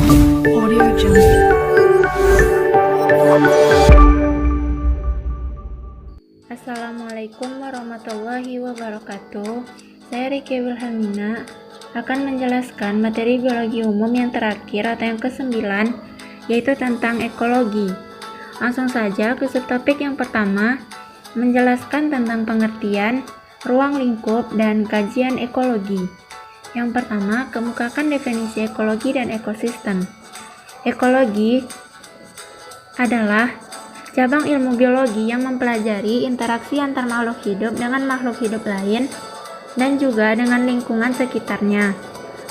Audio Jungle. Assalamualaikum warahmatullahi wabarakatuh. Saya Riki Wilhelmina akan menjelaskan materi biologi umum yang terakhir atau yang ke-9, yaitu tentang ekologi. Langsung saja ke subtopik yang pertama, menjelaskan tentang pengertian, ruang lingkup, dan kajian ekologi. Yang pertama, kemukakan definisi ekologi dan ekosistem. Ekologi adalah cabang ilmu biologi yang mempelajari interaksi antar makhluk hidup dengan makhluk hidup lain dan juga dengan lingkungan sekitarnya.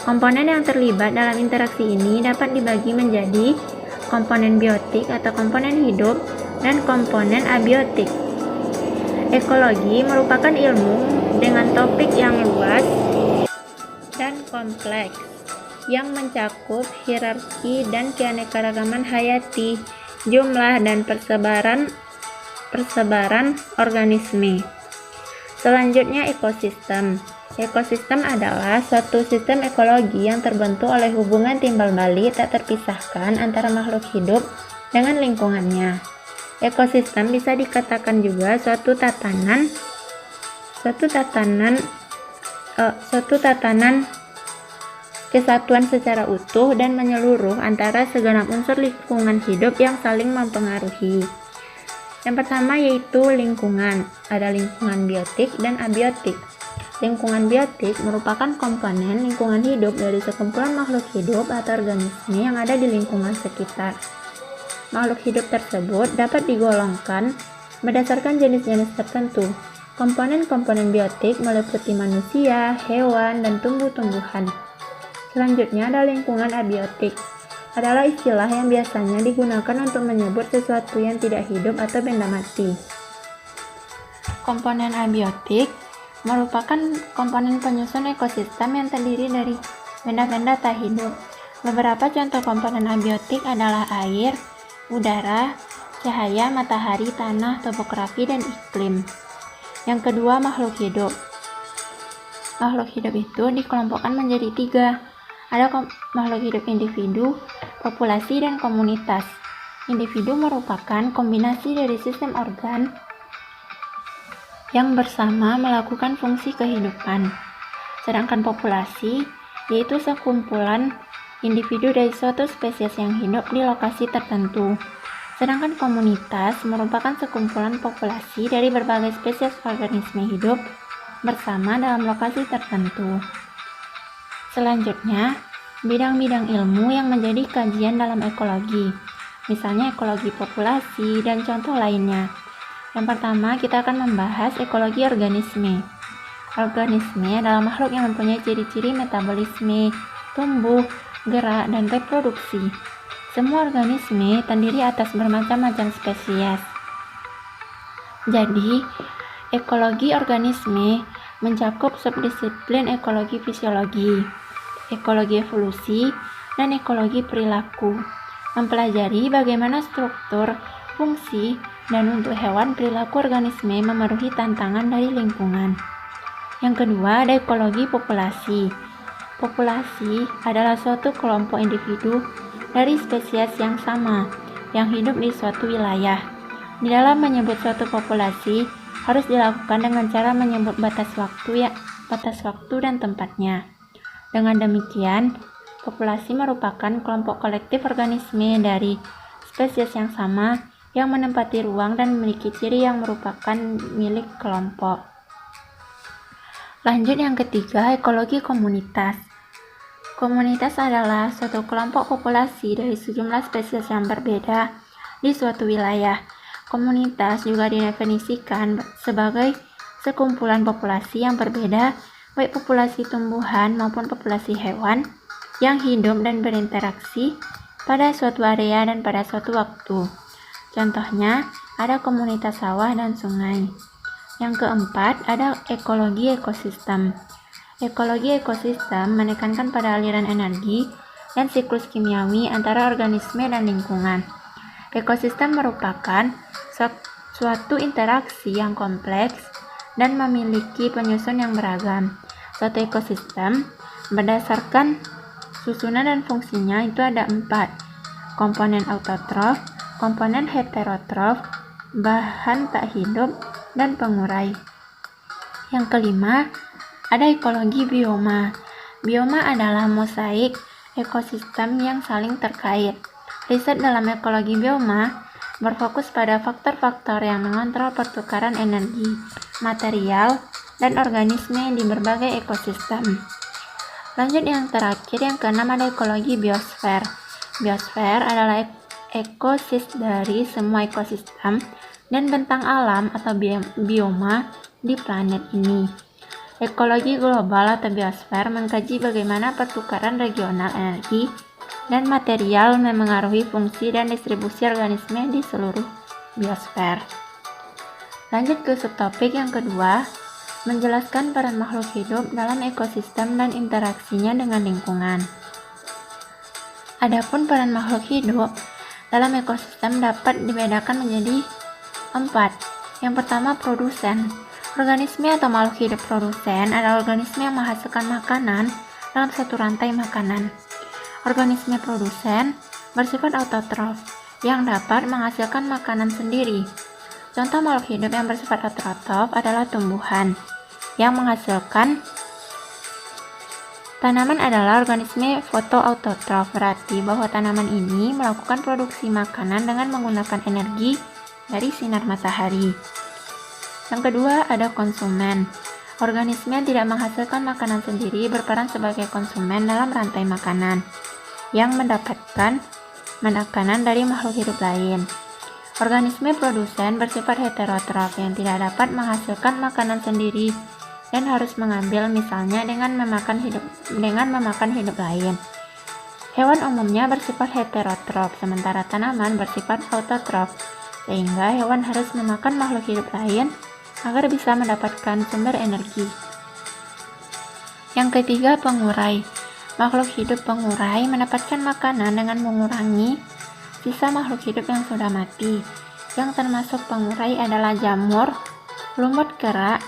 Komponen yang terlibat dalam interaksi ini dapat dibagi menjadi komponen biotik atau komponen hidup dan komponen abiotik. Ekologi merupakan ilmu dengan topik yang luas dan kompleks yang mencakup hierarki dan keanekaragaman hayati, jumlah dan persebaran organisme. Selanjutnya, ekosistem. Ekosistem adalah suatu sistem ekologi yang terbentuk oleh hubungan timbal balik tak terpisahkan antara makhluk hidup dengan lingkungannya. Ekosistem bisa dikatakan juga suatu tatanan kesatuan secara utuh dan menyeluruh antara segenap unsur lingkungan hidup yang saling mempengaruhi. Yang pertama yaitu lingkungan. Ada lingkungan biotik dan abiotik. Lingkungan biotik merupakan komponen lingkungan hidup dari sekumpulan makhluk hidup atau organisme yang ada di lingkungan sekitar. Makhluk hidup tersebut dapat digolongkan berdasarkan jenis-jenis tertentu. Komponen-komponen biotik meliputi manusia, hewan, dan tumbuh-tumbuhan. Selanjutnya ada lingkungan abiotik. Adalah istilah yang biasanya digunakan untuk menyebut sesuatu yang tidak hidup atau benda mati. Komponen abiotik merupakan komponen penyusun ekosistem yang terdiri dari benda-benda tak hidup. Beberapa contoh komponen abiotik adalah air, udara, cahaya, matahari, tanah, topografi, dan iklim. Yang kedua, makhluk hidup. Makhluk hidup itu dikelompokkan menjadi 3. Ada makhluk hidup individu, populasi, dan komunitas. Individu merupakan kombinasi dari sistem organ yang bersama melakukan fungsi kehidupan. Sedangkan populasi yaitu sekumpulan individu dari suatu spesies yang hidup di lokasi tertentu. Sedangkan komunitas merupakan sekumpulan populasi dari berbagai spesies organisme hidup bersama dalam lokasi tertentu. Selanjutnya, bidang-bidang ilmu yang menjadi kajian dalam ekologi, misalnya ekologi populasi dan contoh lainnya. Yang pertama, kita akan membahas ekologi organisme. Organisme adalah makhluk yang mempunyai ciri-ciri metabolisme, tumbuh, gerak, dan reproduksi. Semua organisme terdiri atas bermacam-macam spesies. Jadi, ekologi organisme mencakup subdisiplin ekologi fisiologi, ekologi evolusi, dan ekologi perilaku. Mempelajari bagaimana struktur, fungsi, dan untuk hewan perilaku organisme memenuhi tantangan dari lingkungan. Yang kedua, ada ekologi populasi. Populasi adalah suatu kelompok individu dari spesies yang sama yang hidup di suatu wilayah. Di dalam menyebut suatu populasi harus dilakukan dengan cara menyebut batas waktu dan tempatnya. Dengan demikian, populasi merupakan kelompok kolektif organisme dari spesies yang sama yang menempati ruang dan memiliki ciri yang merupakan milik kelompok. Lanjut yang ketiga, ekologi komunitas. Komunitas adalah suatu kelompok populasi dari sejumlah spesies yang berbeda di suatu wilayah. Komunitas juga didefinisikan sebagai sekumpulan populasi yang berbeda, baik populasi tumbuhan maupun populasi hewan yang hidup dan berinteraksi pada suatu area dan pada suatu waktu. Contohnya, ada komunitas sawah dan sungai. Yang keempat, ada ekologi ekosistem. Ekologi ekosistem menekankan pada aliran energi dan siklus kimiawi antara organisme dan lingkungan. Ekosistem merupakan suatu interaksi yang kompleks dan memiliki penyusun yang beragam. Suatu ekosistem berdasarkan Susunan dan fungsinya itu ada 4. Komponen autotrof, komponen heterotrof, bahan tak hidup, dan pengurai. Yang kelima, ada ekologi bioma. Bioma adalah mosaik ekosistem yang saling terkait. Riset dalam ekologi bioma berfokus pada faktor-faktor yang mengontrol pertukaran energi, material, dan organisme di berbagai ekosistem. Lanjut yang terakhir, yang keenam, ada ekologi biosfer. Biosfer adalah ekosistem dari semua ekosistem dan bentang alam atau bioma di planet ini. Ekologi global atau biosfer mengkaji bagaimana pertukaran regional energi dan material memengaruhi fungsi dan distribusi organisme di seluruh biosfer. Lanjut ke subtopik yang kedua, menjelaskan peran makhluk hidup dalam ekosistem dan interaksinya dengan lingkungan. Adapun peran makhluk hidup dalam ekosistem dapat dibedakan menjadi 4. Yang pertama, produsen. Organisme atau makhluk hidup produsen adalah organisme yang menghasilkan makanan dalam satu rantai makanan. Organisme produsen bersifat autotrof yang dapat menghasilkan makanan sendiri. Contoh makhluk hidup yang bersifat autotrof adalah tumbuhan yang menghasilkan. Tanaman adalah organisme fotoautotrof, berarti bahwa tanaman ini melakukan produksi makanan dengan menggunakan energi dari sinar matahari. Yang kedua, ada konsumen. Organisme yang tidak menghasilkan makanan sendiri berperan sebagai konsumen dalam rantai makanan yang mendapatkan makanan dari makhluk hidup lain. Organisme produsen bersifat heterotrof yang tidak dapat menghasilkan makanan sendiri dan harus mengambil, misalnya dengan memakan hidup lain. Hewan umumnya bersifat heterotrof, sementara tanaman bersifat autotrof, sehingga hewan harus memakan makhluk hidup lain agar bisa mendapatkan sumber energi. Yang ketiga, pengurai. Makhluk hidup pengurai mendapatkan makanan dengan mengurangi sisa makhluk hidup yang sudah mati. Yang termasuk pengurai adalah jamur, lumut kera,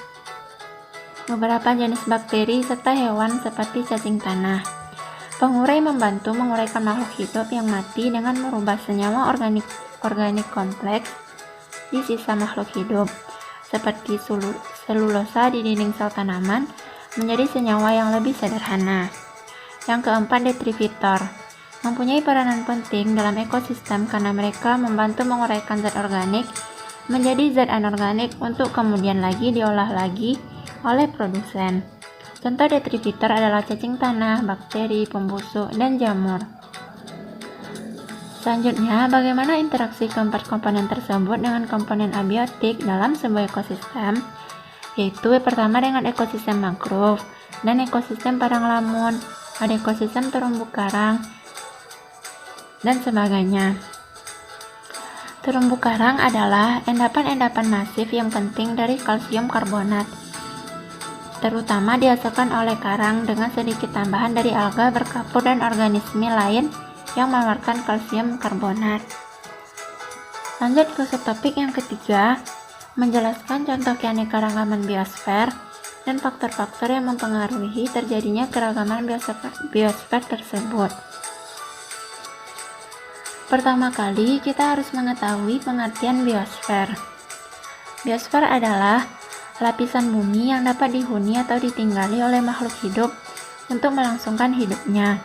beberapa jenis bakteri, serta hewan seperti cacing tanah. Pengurai membantu menguraikan makhluk hidup yang mati dengan merubah senyawa organik kompleks di sisa makhluk hidup, seperti selulosa di dinding sel tanaman, menjadi senyawa yang lebih sederhana. Yang keempat, detritivor. Mempunyai peranan penting dalam ekosistem karena mereka membantu menguraikan zat organik menjadi zat anorganik untuk kemudian lagi diolah lagi oleh produsen. Contoh detritivor adalah cacing tanah, bakteri, pembusuk, dan jamur. Selanjutnya, bagaimana interaksi keempat komponen tersebut dengan komponen abiotik dalam sebuah ekosistem, yaitu pertama dengan ekosistem mangrove dan ekosistem padang lamun, ada ekosistem terumbu karang, dan sebagainya. Terumbu karang adalah endapan-endapan masif yang penting dari kalsium karbonat, terutama dihasilkan oleh karang dengan sedikit tambahan dari alga berkapur dan organisme lain yang mengeluarkan kalsium karbonat. Lanjut ke subtopik yang ketiga, menjelaskan contoh keanekaragaman biosfer dan faktor-faktor yang mempengaruhi terjadinya keragaman biosfer tersebut. Pertama kali, kita harus mengetahui pengertian biosfer. Biosfer adalah lapisan bumi yang dapat dihuni atau ditinggali oleh makhluk hidup untuk melangsungkan hidupnya.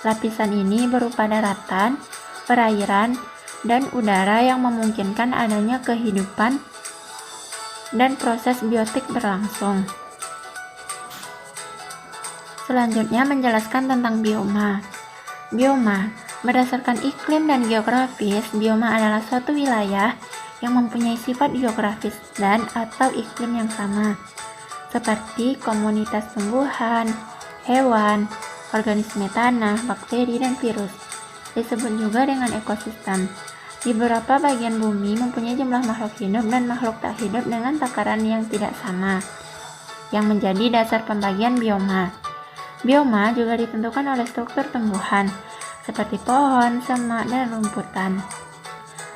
Lapisan ini berupa daratan, perairan, dan udara yang memungkinkan adanya kehidupan dan proses biotik berlangsung. Selanjutnya, menjelaskan tentang bioma. Bioma berdasarkan iklim dan geografis, bioma adalah suatu wilayah yang mempunyai sifat geografis dan atau iklim yang sama, seperti komunitas tumbuhan, hewan, organisme tanah, bakteri, dan virus. Disebut juga dengan ekosistem. Di beberapa bagian bumi mempunyai jumlah makhluk hidup dan makhluk tak hidup dengan takaran yang tidak sama, yang menjadi dasar pembagian bioma. Bioma juga ditentukan oleh struktur tumbuhan, seperti pohon, semak, dan rumputan.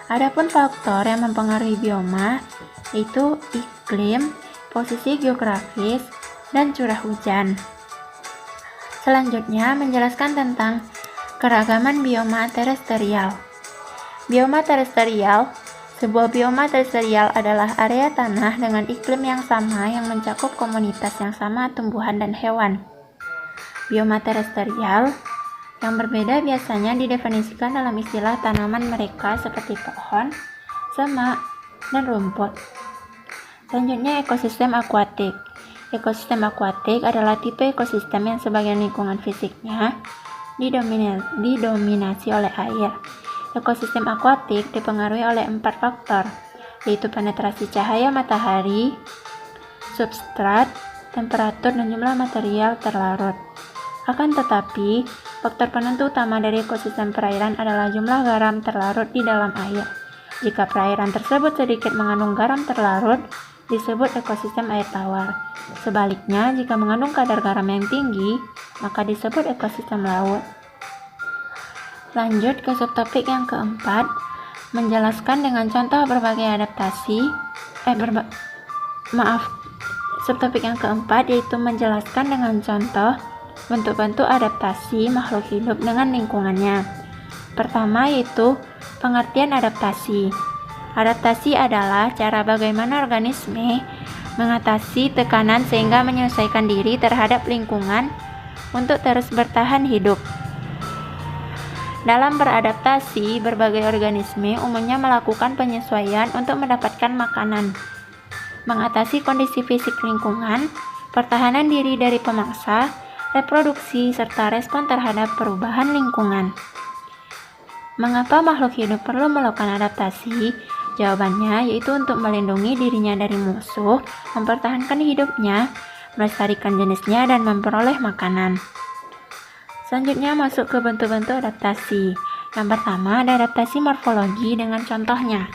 Adapun faktor yang mempengaruhi bioma yaitu iklim, posisi geografis, dan curah hujan. Selanjutnya, menjelaskan tentang keragaman bioma terestrial. Bioma terestrial. Sebuah bioma terestrial adalah area tanah dengan iklim yang sama yang mencakup komunitas yang sama tumbuhan dan hewan. Bioma terestrial yang berbeda biasanya didefinisikan dalam istilah tanaman mereka seperti pohon, semak, dan rumput. Selanjutnya, ekosistem akuatik. Ekosistem akuatik adalah tipe ekosistem yang sebagian lingkungan fisiknya didominasi oleh air. Ekosistem akuatik dipengaruhi oleh 4 faktor, yaitu penetrasi cahaya matahari, substrat, temperatur, dan jumlah material terlarut. Akan tetapi, faktor penentu utama dari ekosistem perairan adalah jumlah garam terlarut di dalam air. Jika perairan tersebut sedikit mengandung garam terlarut, disebut ekosistem air tawar. Sebaliknya, jika mengandung kadar garam yang tinggi, maka disebut ekosistem laut. Lanjut ke subtopik yang keempat, menjelaskan dengan contoh berbagai adaptasi. Subtopik yang keempat yaitu menjelaskan dengan contoh bentuk-bentuk adaptasi makhluk hidup dengan lingkungannya. Pertama yaitu pengertian adaptasi. Adaptasi adalah cara bagaimana organisme mengatasi tekanan sehingga menyesuaikan diri terhadap lingkungan untuk terus bertahan hidup. Dalam beradaptasi, berbagai organisme umumnya melakukan penyesuaian untuk mendapatkan makanan, mengatasi kondisi fisik lingkungan, pertahanan diri dari pemangsa, reproduksi, serta respon terhadap perubahan lingkungan. Mengapa makhluk hidup perlu melakukan adaptasi? Jawabannya yaitu untuk melindungi dirinya dari musuh, mempertahankan hidupnya, melestarikan jenisnya, dan memperoleh makanan. Selanjutnya masuk ke bentuk-bentuk adaptasi. Yang pertama ada adaptasi morfologi dengan contohnya.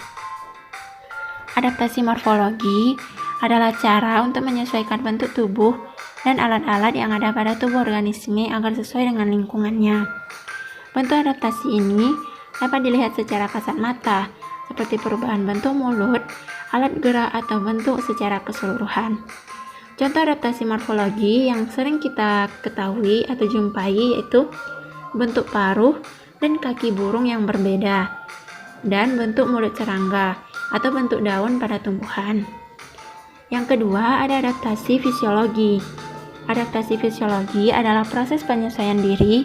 Adaptasi morfologi adalah cara untuk menyesuaikan bentuk tubuh dan alat-alat yang ada pada tubuh organisme agar sesuai dengan lingkungannya. Bentuk adaptasi ini dapat dilihat secara kasat mata, seperti perubahan bentuk mulut, alat gerak, atau bentuk secara keseluruhan. Contoh adaptasi morfologi yang sering kita ketahui atau jumpai yaitu bentuk paruh dan kaki burung yang berbeda, dan bentuk mulut serangga atau bentuk daun pada tumbuhan. Yang kedua ada adaptasi fisiologi. Adaptasi fisiologi adalah proses penyesuaian diri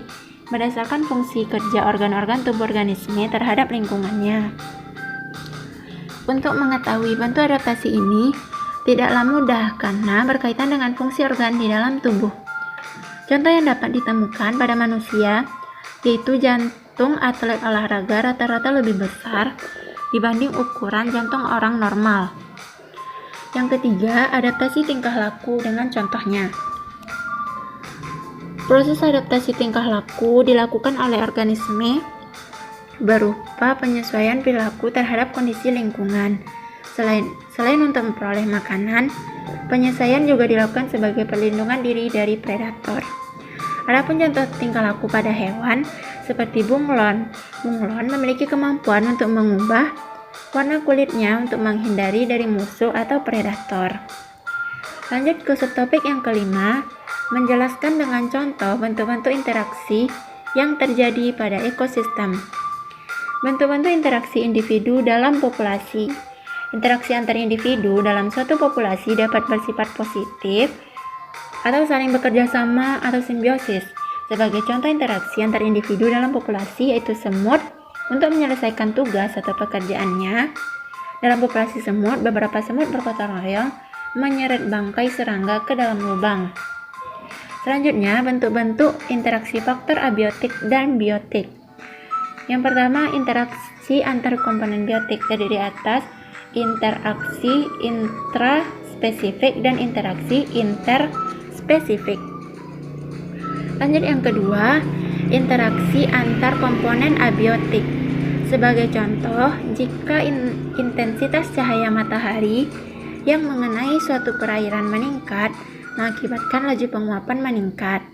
berdasarkan fungsi kerja organ-organ tubuh organisme terhadap lingkungannya. Untuk mengetahui bentuk adaptasi ini tidaklah mudah karena berkaitan dengan fungsi organ di dalam tubuh. Contoh yang dapat ditemukan pada manusia yaitu jantung atlet olahraga rata-rata lebih besar dibanding ukuran jantung orang normal. Yang ketiga, adaptasi tingkah laku dengan contohnya. Proses adaptasi tingkah laku dilakukan oleh organisme berupa penyesuaian perilaku terhadap kondisi lingkungan. Selain untuk memperoleh makanan, penyesuaian juga dilakukan sebagai perlindungan diri dari predator. Adapun contoh tingkah laku pada hewan seperti bunglon. Bunglon memiliki kemampuan untuk mengubah warna kulitnya untuk menghindari dari musuh atau predator. Lanjut ke subtopik yang kelima, menjelaskan dengan contoh bentuk-bentuk interaksi yang terjadi pada ekosistem. Bentuk-bentuk interaksi individu dalam populasi. Interaksi antar individu dalam suatu populasi dapat bersifat positif atau saling bekerja sama atau simbiosis. Sebagai contoh interaksi antar individu dalam populasi yaitu semut untuk menyelesaikan tugas atau pekerjaannya. Dalam populasi semut, beberapa semut bergotong royong menyeret bangkai serangga ke dalam lubang. Selanjutnya, bentuk-bentuk interaksi faktor abiotik dan biotik. Yang pertama, interaksi antar komponen biotik. Tadi di atas, interaksi intraspesifik dan interaksi interspesifik. Lanjut yang kedua, interaksi antar komponen abiotik. Sebagai contoh, jika intensitas cahaya matahari yang mengenai suatu perairan meningkat, mengakibatkan laju penguapan meningkat.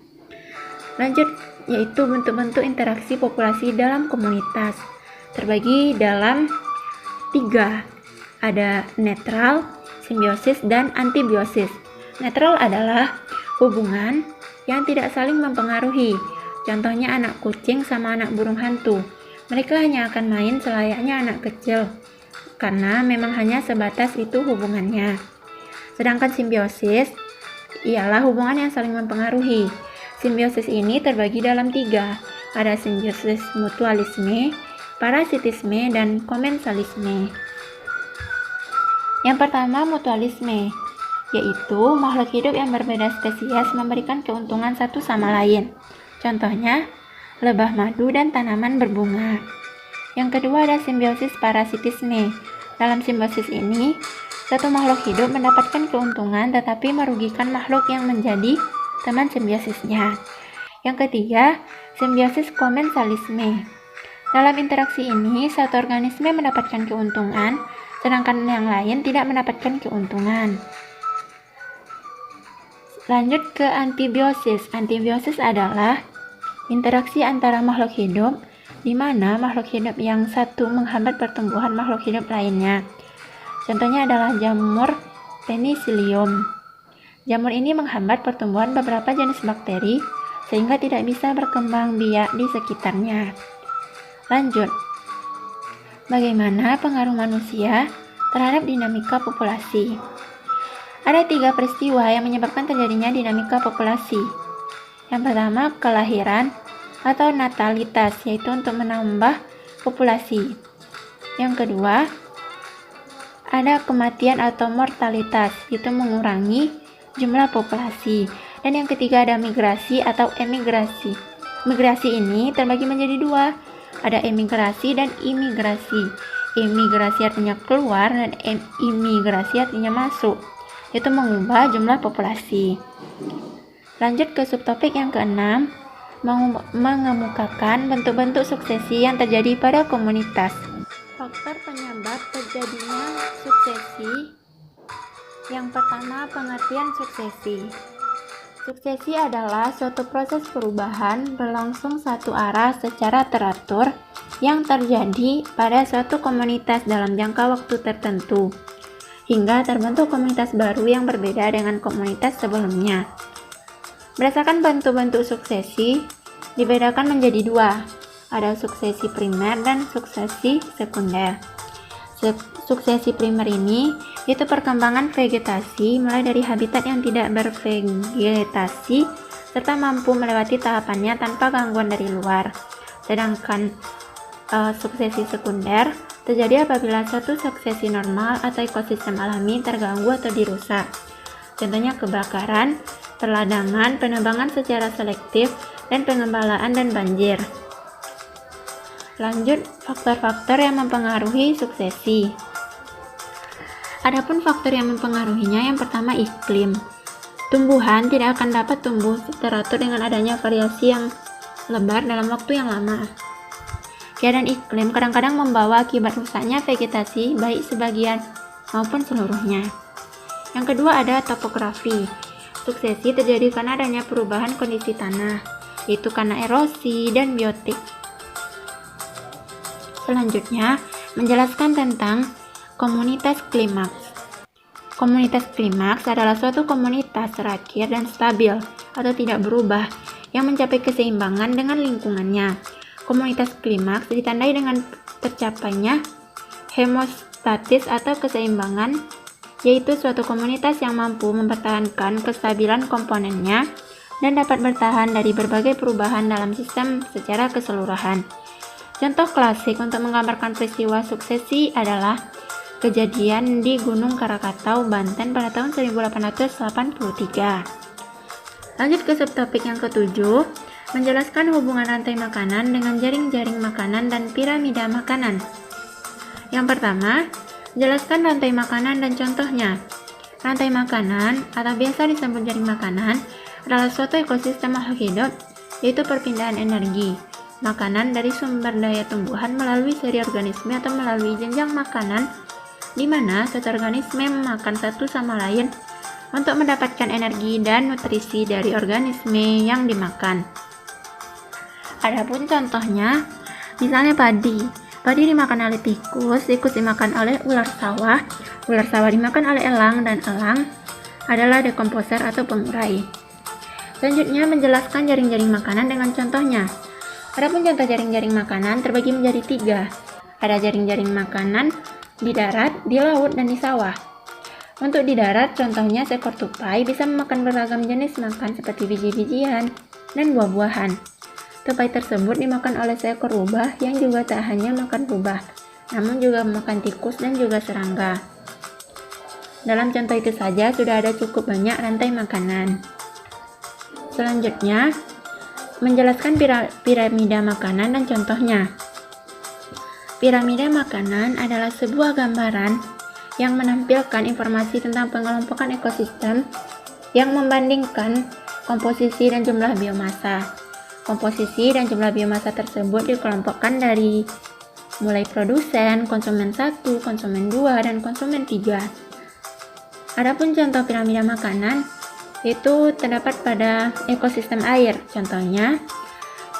Lanjut, yaitu bentuk-bentuk interaksi populasi dalam komunitas. Terbagi dalam 3. Ada netral, simbiosis, dan antibiosis. Netral adalah hubungan yang tidak saling mempengaruhi. Contohnya anak kucing sama anak burung hantu. Mereka hanya akan main selayaknya anak kecil, karena memang hanya sebatas itu hubungannya. Sedangkan simbiosis ialah hubungan yang saling mempengaruhi. Simbiosis ini terbagi dalam 3. Ada simbiosis mutualisme, parasitisme, dan komensalisme. Yang pertama, mutualisme, yaitu makhluk hidup yang berbeda spesies memberikan keuntungan satu sama lain. Contohnya, lebah madu dan tanaman berbunga. Yang kedua ada simbiosis parasitisme. Dalam simbiosis ini, satu makhluk hidup mendapatkan keuntungan tetapi merugikan makhluk yang menjadi teman simbiosisnya. Yang ketiga, simbiosis komensalisme. Dalam interaksi ini, satu organisme mendapatkan keuntungan, sedangkan yang lain tidak mendapatkan keuntungan. Lanjut ke antibiosis. Antibiosis adalah interaksi antara makhluk hidup, di mana makhluk hidup yang satu menghambat pertumbuhan makhluk hidup lainnya. Contohnya adalah jamur Penicillium. Jamur ini menghambat pertumbuhan beberapa jenis bakteri sehingga tidak bisa berkembang biak di sekitarnya. Lanjut, bagaimana pengaruh manusia terhadap dinamika populasi? Ada 3 peristiwa yang menyebabkan terjadinya dinamika populasi. Yang pertama, kelahiran atau natalitas, yaitu untuk menambah populasi. Yang kedua, ada kematian atau mortalitas, yaitu mengurangi jumlah populasi. Dan yang ketiga ada migrasi atau emigrasi. Migrasi ini terbagi menjadi 2. Ada emigrasi dan imigrasi. Emigrasi artinya keluar dan imigrasi artinya masuk, yaitu mengubah jumlah populasi. Lanjut ke subtopik yang ke-6, mengemukakan bentuk-bentuk suksesi yang terjadi pada komunitas. Faktor penyebab terjadinya suksesi. Yang pertama, pengertian suksesi. Suksesi adalah suatu proses perubahan berlangsung satu arah secara teratur yang terjadi pada suatu komunitas dalam jangka waktu tertentu, hingga terbentuk komunitas baru yang berbeda dengan komunitas sebelumnya. Berdasarkan bentuk-bentuk suksesi, dibedakan menjadi 2. Ada suksesi primer dan suksesi sekunder. Suksesi primer ini yaitu perkembangan vegetasi mulai dari habitat yang tidak bervegetasi serta mampu melewati tahapannya tanpa gangguan dari luar. Sedangkan suksesi sekunder terjadi apabila suatu suksesi normal atau ekosistem alami terganggu atau dirusak. Contohnya kebakaran, perladangan, penebangan secara selektif, dan pengembalaan dan banjir. Lanjut, faktor-faktor yang mempengaruhi suksesi. Adapun faktor yang mempengaruhinya, yang pertama iklim. Tumbuhan tidak akan dapat tumbuh teratur dengan adanya variasi yang lebar dalam waktu yang lama. Keadaan iklim kadang-kadang membawa akibat rusaknya vegetasi baik sebagian maupun seluruhnya. Yang kedua ada topografi. Suksesi terjadi karena adanya perubahan kondisi tanah, yaitu karena erosi dan biotik. Selanjutnya, menjelaskan tentang komunitas klimaks. Komunitas klimaks adalah suatu komunitas terakhir dan stabil atau tidak berubah yang mencapai keseimbangan dengan lingkungannya. Komunitas klimaks ditandai dengan tercapainya hemostasis atau keseimbangan, yaitu suatu komunitas yang mampu mempertahankan kestabilan komponennya dan dapat bertahan dari berbagai perubahan dalam sistem secara keseluruhan. Contoh klasik untuk menggambarkan peristiwa suksesi adalah kejadian di Gunung Krakatau, Banten pada tahun 1883. Lanjut ke subtopik yang ke-7, menjelaskan hubungan rantai makanan dengan jaring-jaring makanan dan piramida makanan. Yang pertama, jelaskan rantai makanan dan contohnya. Rantai makanan atau biasa disebut jaring makanan adalah suatu ekosistem makhluk hidup, yaitu perpindahan energi makanan dari sumber daya tumbuhan melalui seri organisme atau melalui jenjang makanan, di mana satu organisme memakan satu sama lain untuk mendapatkan energi dan nutrisi dari organisme yang dimakan. Adapun contohnya, misalnya padi. Padi dimakan oleh tikus, tikus dimakan oleh ular sawah dimakan oleh elang, dan elang adalah dekomposer atau pengurai. Selanjutnya menjelaskan jaring-jaring makanan dengan contohnya. Adapun contoh jaring-jaring makanan terbagi menjadi 3. Ada jaring-jaring makanan di darat, di laut, dan di sawah. Untuk di darat, contohnya seekor tupai bisa memakan beragam jenis makan seperti biji-bijian dan buah-buahan. Tupai tersebut dimakan oleh seekor rubah yang juga tak hanya makan rubah, namun juga memakan tikus dan juga serangga. Dalam contoh itu saja sudah ada cukup banyak rantai makanan. Selanjutnya, menjelaskan piramida makanan dan contohnya. Piramida makanan adalah sebuah gambaran yang menampilkan informasi tentang pengelompokan ekosistem yang membandingkan komposisi dan jumlah biomasa. Komposisi dan jumlah biomasa tersebut dikelompokkan dari mulai produsen, konsumen 1, konsumen 2, dan konsumen 3. Adapun contoh piramida makanan itu terdapat pada ekosistem air. Contohnya,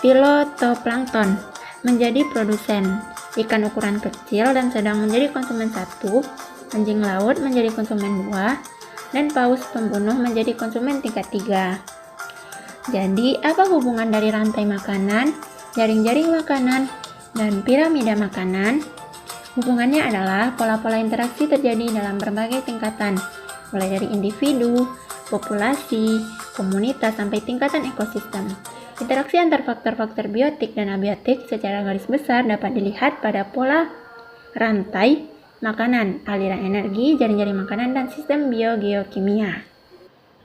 filotoplankton menjadi produsen, ikan ukuran kecil dan sedang menjadi konsumen 1, anjing laut menjadi konsumen 2, dan paus pembunuh menjadi konsumen tingkat 3. Jadi, apa hubungan dari rantai makanan, jaring-jaring makanan, dan piramida makanan? Hubungannya adalah pola-pola interaksi terjadi dalam berbagai tingkatan, mulai dari individu, populasi, komunitas, sampai tingkatan ekosistem. Interaksi antar faktor-faktor biotik dan abiotik secara garis besar dapat dilihat pada pola rantai makanan, aliran energi, jaring-jaring makanan, dan sistem biogeokimia.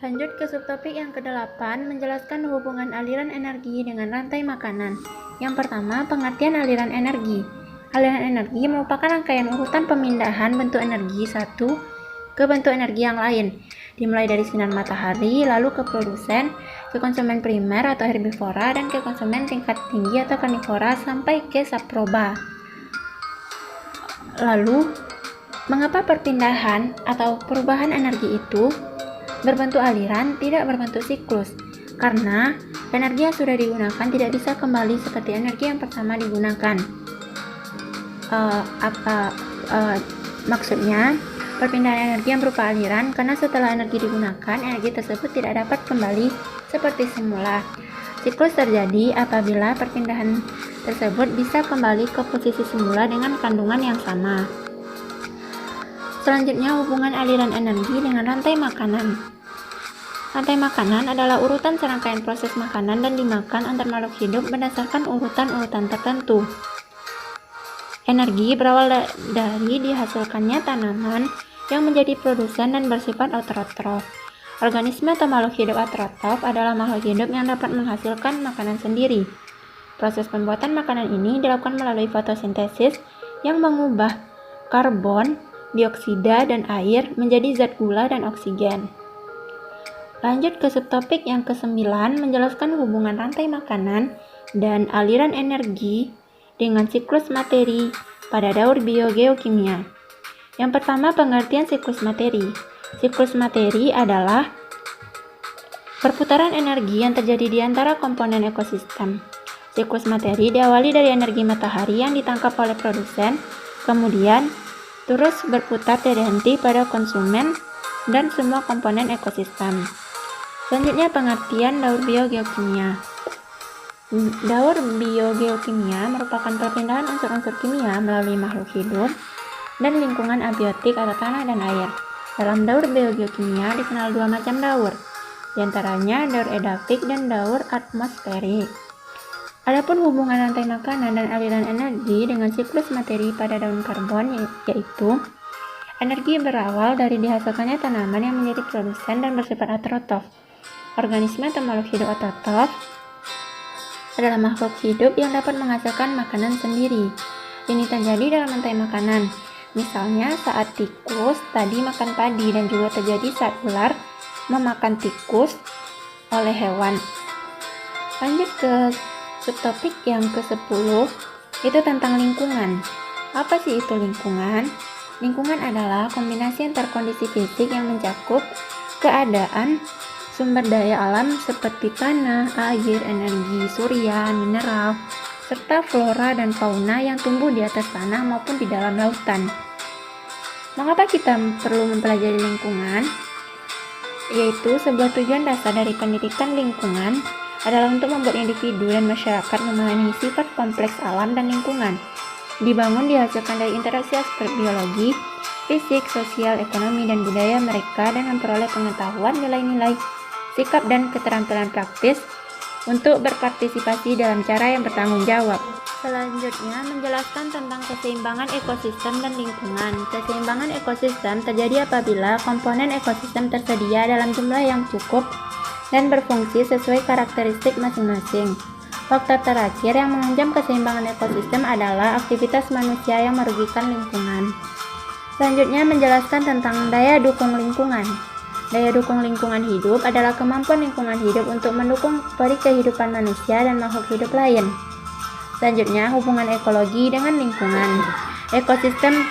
Lanjut ke subtopik yang ke-8, menjelaskan hubungan aliran energi dengan rantai makanan. Yang pertama, pengertian aliran energi. Aliran energi merupakan rangkaian urutan pemindahan bentuk energi satu ke bentuk energi yang lain, dimulai dari sinar matahari, lalu ke produsen, ke konsumen primer atau herbivora, dan ke konsumen tingkat tinggi atau karnivora, sampai ke saproba. Lalu, mengapa perpindahan atau perubahan energi itu berbentuk aliran, tidak berbentuk siklus? Karena energi yang sudah digunakan tidak bisa kembali seperti energi yang pertama digunakan. Maksudnya, perpindahan energi yang berupa aliran, karena setelah energi digunakan, energi tersebut tidak dapat kembali seperti semula. Siklus terjadi apabila perpindahan tersebut bisa kembali ke posisi semula dengan kandungan yang sama. Selanjutnya, hubungan aliran energi dengan rantai makanan. Rantai makanan adalah urutan serangkaian proses makanan dan dimakan antar makhluk hidup berdasarkan urutan-urutan tertentu. Energi berawal dari dihasilkannya tanaman yang menjadi produsen dan bersifat autotrof. Organisme atau makhluk hidup autotrof adalah makhluk hidup yang dapat menghasilkan makanan sendiri. Proses pembuatan makanan ini dilakukan melalui fotosintesis yang mengubah karbon, dioksida, dan air menjadi zat gula dan oksigen. Lanjut ke subtopik yang ke-9, menjelaskan hubungan rantai makanan dan aliran energi dengan siklus materi pada daur biogeokimia. Yang pertama, pengertian siklus materi. Siklus materi adalah perputaran energi yang terjadi di antara komponen ekosistem. Siklus materi diawali dari energi matahari yang ditangkap oleh produsen, kemudian terus berputar tidak henti pada konsumen dan semua komponen ekosistem. Selanjutnya, pengertian daur biogeokimia. Daur biogeokimia merupakan perpindahan unsur-unsur kimia melalui makhluk hidup dan lingkungan abiotik atau tanah dan air. Dalam daur biogeokimia dikenal dua macam daur, diantaranya daur edapik dan daur atmosferik. Adapun hubungan rantai makanan dan aliran energi dengan siklus materi pada daun karbon, yaitu energi berawal dari dihasilkannya tanaman yang menjadi produsen dan bersifat autotrof. Organisme atau makhluk hidup autotrof adalah makhluk hidup yang dapat menghasilkan makanan sendiri. Ini terjadi dalam rantai makanan. Misalnya saat tikus tadi makan padi, dan juga terjadi saat ular memakan tikus oleh hewan. Lanjut ke subtopik yang ke-10, itu tentang lingkungan. Apa sih itu lingkungan? Lingkungan adalah kombinasi antar kondisi fisik yang mencakup keadaan sumber daya alam seperti tanah, air, energi surya, mineral, serta flora dan fauna yang tumbuh di atas tanah maupun di dalam lautan. Mengapa kita perlu mempelajari lingkungan? yaitu sebuah tujuan dasar dari pendidikan lingkungan adalah untuk membuat individu dan masyarakat memahami sifat kompleks alam dan lingkungan. Dibangun dihasilkan dari interaksi aspek biologi, fisik, sosial, ekonomi, dan budaya mereka dan memperoleh pengetahuan, nilai-nilai, sikap, dan keterampilan praktis untuk berpartisipasi dalam cara yang bertanggung jawab. Selanjutnya, menjelaskan tentang keseimbangan ekosistem dan lingkungan. Keseimbangan ekosistem terjadi apabila komponen ekosistem tersedia dalam jumlah yang cukup dan berfungsi sesuai karakteristik masing-masing. Faktor terakhir yang mengancam keseimbangan ekosistem adalah aktivitas manusia yang merugikan lingkungan. Selanjutnya, menjelaskan tentang daya dukung lingkungan. Daya dukung lingkungan hidup adalah kemampuan lingkungan hidup untuk mendukung kehidupan manusia dan makhluk hidup lain. Selanjutnya, hubungan ekologi dengan lingkungan. Ekosistem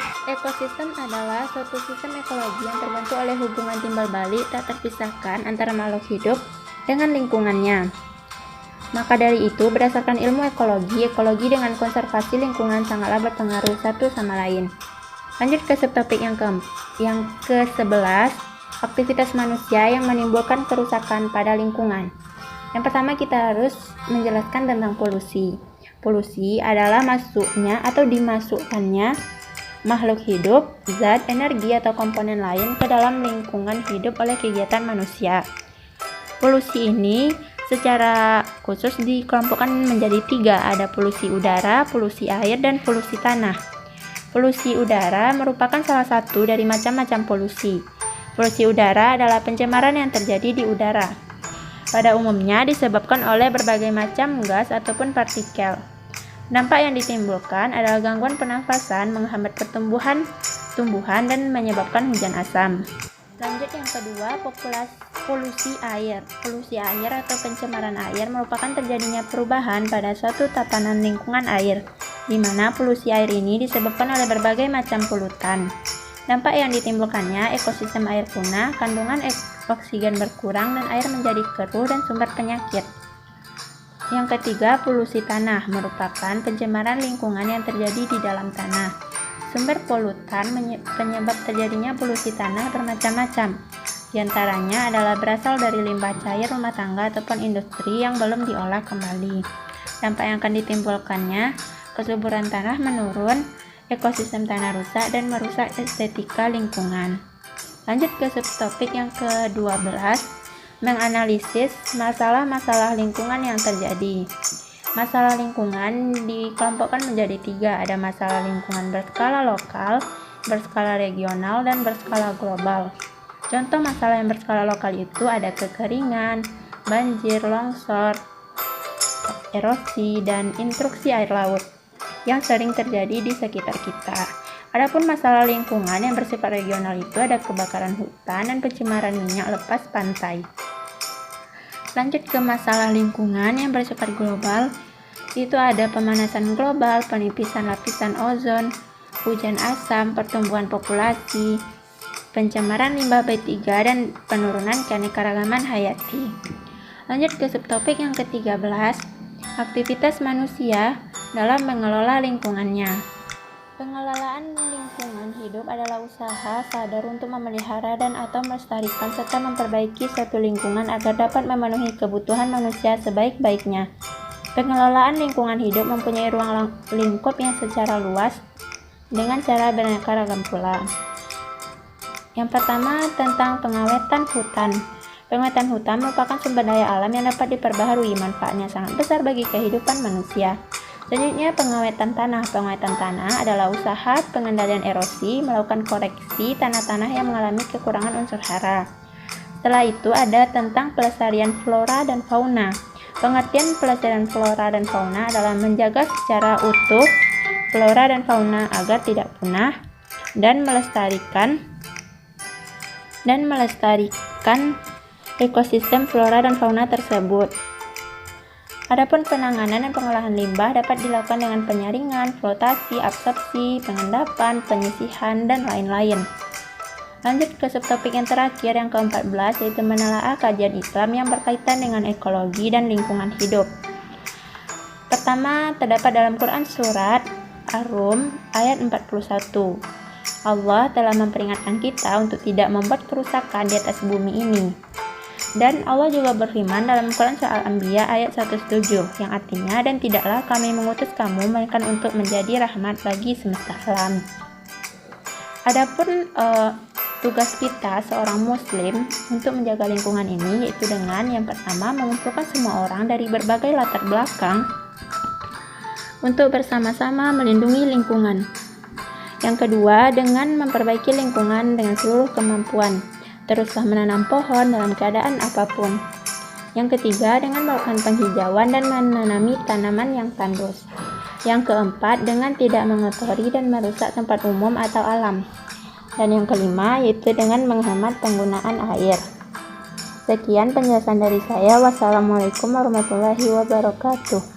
adalah suatu sistem ekologi yang terbentuk oleh hubungan timbal balik tak terpisahkan antara makhluk hidup dengan lingkungannya. Maka dari itu, berdasarkan ilmu ekologi dengan konservasi lingkungan sangatlah berpengaruh satu sama lain. Lanjut ke subtopik yang ke-11, aktivitas manusia yang menimbulkan kerusakan pada lingkungan. Yang pertama, kita harus menjelaskan tentang polusi. Polusi adalah masuknya atau dimasukkannya makhluk hidup, zat, energi, atau komponen lain ke dalam lingkungan hidup oleh kegiatan manusia. Polusi ini secara khusus dikelompokkan menjadi 3, ada polusi udara, polusi air, dan polusi tanah. Polusi udara merupakan salah satu dari macam-macam polusi. Polusi udara adalah pencemaran yang terjadi di udara. Pada umumnya disebabkan oleh berbagai macam gas ataupun partikel. Dampak yang ditimbulkan adalah gangguan pernafasan, menghambat tumbuhan, dan menyebabkan hujan asam. Lanjut yang kedua, polusi air. Polusi air atau pencemaran air merupakan terjadinya perubahan pada suatu tatanan lingkungan air, di mana polusi air ini disebabkan oleh berbagai macam polutan. Dampak yang ditimbulkannya, ekosistem air punah, kandungan oksigen berkurang, dan air menjadi keruh dan sumber penyakit. Yang ketiga, polusi tanah merupakan pencemaran lingkungan yang terjadi di dalam tanah. Sumber polutan penyebab terjadinya polusi tanah bermacam-macam. Di antaranya adalah berasal dari limbah cair rumah tangga ataupun industri yang belum diolah kembali. Dampak yang akan ditimbulkannya, kesuburan tanah menurun, ekosistem tanah rusak, dan merusak estetika lingkungan. Lanjut ke subtopik yang ke-12, menganalisis masalah-masalah lingkungan yang terjadi. Masalah lingkungan dikelompokkan menjadi 3, ada masalah lingkungan berskala lokal, berskala regional, dan berskala global. Contoh masalah yang berskala lokal itu ada kekeringan, banjir, longsor, erosi, dan intrusi air laut yang sering terjadi di sekitar kita. Adapun masalah lingkungan yang bersifat regional itu ada kebakaran hutan dan pencemaran minyak lepas pantai. Lanjut ke masalah lingkungan yang bersifat global, itu ada pemanasan global, penipisan lapisan ozon, hujan asam, pertumbuhan populasi, pencemaran limbah B3, dan penurunan keanekaragaman hayati. Lanjut ke subtopik yang ke-13, aktivitas manusia dalam mengelola lingkungannya. Pengelolaan lingkungan hidup adalah usaha sadar untuk memelihara dan atau melestarikan serta memperbaiki suatu lingkungan agar dapat memenuhi kebutuhan manusia sebaik-baiknya. Pengelolaan lingkungan hidup mempunyai ruang lingkup yang secara luas dengan cara beraneka ragam pula. Yang pertama, tentang pengawetan hutan. Pengawetan hutan merupakan sumber daya alam yang dapat diperbaharui, manfaatnya sangat besar bagi kehidupan manusia. Selanjutnya, pengawetan tanah. Pengawetan tanah adalah usaha pengendalian erosi, melakukan koreksi tanah-tanah yang mengalami kekurangan unsur hara. Setelah itu ada tentang pelestarian flora dan fauna. Pengertian pelestarian flora dan fauna adalah menjaga secara utuh flora dan fauna agar tidak punah dan melestarikan ekosistem flora dan fauna tersebut. Adapun penanganan dan pengolahan limbah dapat dilakukan dengan penyaringan, flotasi, absorpsi, pengendapan, penyisihan, dan lain-lain. Lanjut ke subtopik yang terakhir yang ke-14, yaitu menelaah kajian Islam yang berkaitan dengan ekologi dan lingkungan hidup. Pertama, terdapat dalam Quran Surat Ar-Rum ayat 41. Allah telah memperingatkan kita untuk tidak membuat kerusakan di atas bumi ini. Dan Allah juga berfirman dalam Quran Surah Al-Anbiya ayat 107 yang artinya, dan tidaklah kami mengutus kamu melainkan untuk menjadi rahmat bagi semesta alam. Adapun tugas kita seorang muslim untuk menjaga lingkungan ini yaitu dengan yang pertama mengumpulkan semua orang dari berbagai latar belakang untuk bersama-sama melindungi lingkungan. Yang kedua, dengan memperbaiki lingkungan dengan seluruh kemampuan. Teruslah menanam pohon dalam keadaan apapun. Yang ketiga, dengan melakukan penghijauan dan menanami tanaman yang tandus. Yang keempat, dengan tidak mengotori dan merusak tempat umum atau alam. Dan yang kelima, yaitu dengan menghemat penggunaan air. Sekian penjelasan dari saya. Wassalamualaikum warahmatullahi wabarakatuh.